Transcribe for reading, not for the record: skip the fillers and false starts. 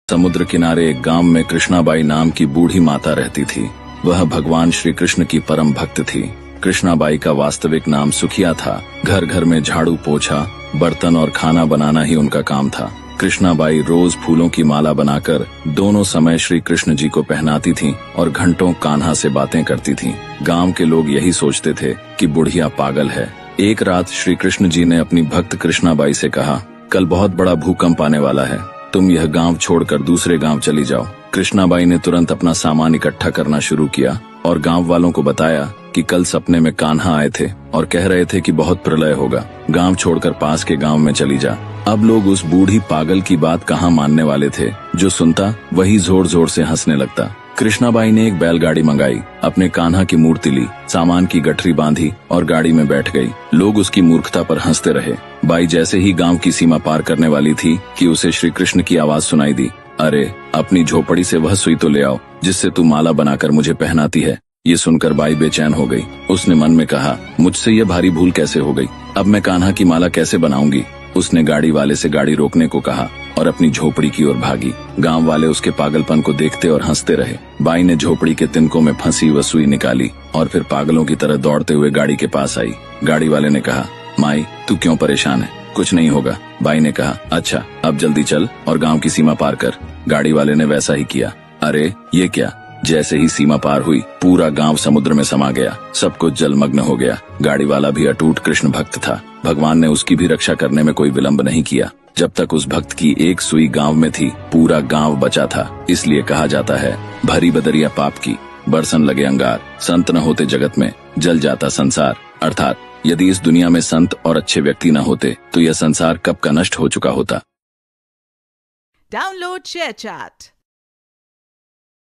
समुद्र किनारे एक गांव में कृष्णाबाई नाम की बूढ़ी माता रहती थी। वह भगवान श्री कृष्ण की परम भक्त थी। कृष्णाबाई का वास्तविक नाम सुखिया था। घर घर में झाड़ू पोछा, बर्तन और खाना बनाना ही उनका काम था। कृष्णाबाई रोज फूलों की माला बनाकर दोनों समय श्री कृष्ण जी को पहनाती थीं और घंटों कान्हा से बातें करती थीं। गांव के लोग यही सोचते थे कि बुढ़िया पागल है। एक रात श्री कृष्ण जी ने अपनी भक्त कृष्णाबाई से कहा, कल बहुत बड़ा भूकंप आने वाला है, तुम यह गांव छोड़कर दूसरे गांव चली जाओ। कृष्णाबाई ने तुरंत अपना सामान इकट्ठा करना शुरू किया और गांव वालों को बताया कि कल सपने में कान्हा आए थे और कह रहे थे कि बहुत प्रलय होगा, गांव छोड़कर पास के गांव में चली जा। अब लोग उस बूढ़ी पागल की बात कहाँ मानने वाले थे। जो सुनता वही जोर जोर से हंसने लगता। कृष्णाबाई ने एक बैलगाड़ी मंगाई, अपने कान्हा की मूर्ति ली, सामान की गठरी बांधी और गाड़ी में बैठ गई। लोग उसकी मूर्खता पर हंसते रहे। बाई जैसे ही गांव की सीमा पार करने वाली थी कि उसे श्री कृष्ण की आवाज सुनाई दी, अरे अपनी झोपड़ी से वह सुई तो ले आओ जिससे तू माला बनाकर मुझे पहनाती है। ये सुनकर बाई बेचैन हो गई। उसने मन में कहा, मुझसे ये भारी भूल कैसे हो गई, अब मैं कान्हा की माला कैसे बनाऊंगी। उसने गाड़ी वाले से गाड़ी रोकने को कहा और अपनी झोपड़ी की ओर भागी। गांव वाले उसके पागलपन को देखते और हंसते रहे। बाई ने झोपड़ी के तिनकों में फंसी वह सुई निकाली और फिर पागलों की तरह दौड़ते हुए गाड़ी के पास आई। गाड़ी वाले ने कहा, माई तू क्यों परेशान है, कुछ नहीं होगा। बाई ने कहा, अच्छा अब जल्दी चल और गांव की सीमा पार कर। गाड़ी वाले ने वैसा ही किया। अरे ये क्या, जैसे ही सीमा पार हुई पूरा गांव समुद्र में समा गया, सब कुछ जलमग्न हो गया। गाड़ी वाला भी अटूट कृष्ण भक्त था। भगवान ने उसकी भी रक्षा करने में कोई विलंब नहीं किया। जब तक उस भक्त की एक सुई गांव में थी, पूरा गांव बचा था। इसलिए कहा जाता है, भरी बदरिया पाप की, बरसन लगे अंगार, संत न होते जगत में जल जाता संसार। अर्थात यदि इस दुनिया में संत और अच्छे व्यक्ति न होते तो यह संसार कब का नष्ट हो चुका होता। Download ShareChat.